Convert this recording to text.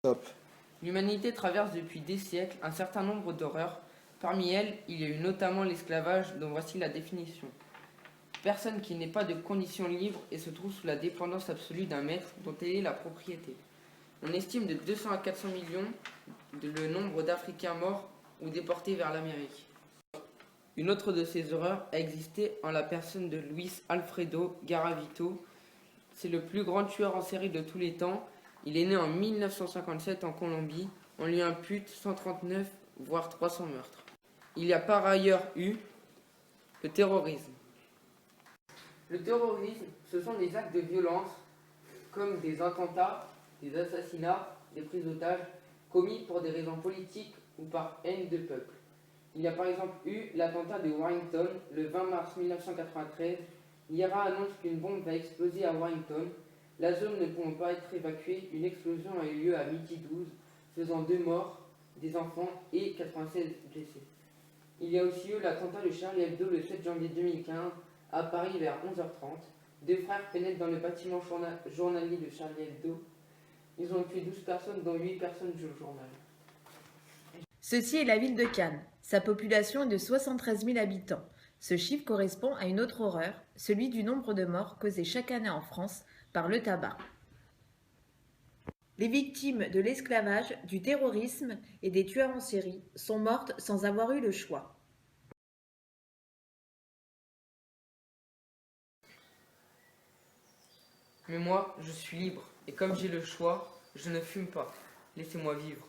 Top. L'humanité traverse depuis des siècles un certain nombre d'horreurs. Parmi elles, il y a eu notamment l'esclavage, dont voici la définition. Personne qui n'ait pas de conditions libres et se trouve sous la dépendance absolue d'un maître dont elle est la propriété. On estime de 200 à 400 millions le nombre d'Africains morts ou déportés vers l'Amérique. Une autre de ces horreurs a existé en la personne de Luis Alfredo Garavito. C'est le plus grand tueur en série de tous les temps. Il est né en 1957 en Colombie. On lui impute 139 voire 300 meurtres. Il y a par ailleurs eu le terrorisme. Le terrorisme, ce sont des actes de violence comme des attentats, des assassinats, des prises d'otages commis pour des raisons politiques ou par haine de peuple. Il y a par exemple eu l'attentat de Warrington le 20 mars 1993. L'IRA annonce qu'une bombe va exploser à Warrington. La zone ne pouvant pas être évacuée, une explosion a eu lieu à midi 12, faisant 2 morts, des enfants et 96 blessés. Il y a aussi eu l'attentat de Charlie Hebdo le 7 janvier 2015 à Paris vers 11h30. 2 frères pénètrent dans le bâtiment journalier de Charlie Hebdo. Ils ont tué 12 personnes, dont 8 personnes du journal. Ceci est la ville de Cannes. Sa population est de 73 000 habitants. Ce chiffre correspond à une autre horreur, celui du nombre de morts causés chaque année en France par le tabac. Les victimes de l'esclavage, du terrorisme et des tueurs en série sont mortes sans avoir eu le choix. Mais moi, je suis libre, et comme j'ai le choix, je ne fume pas. Laissez-moi vivre.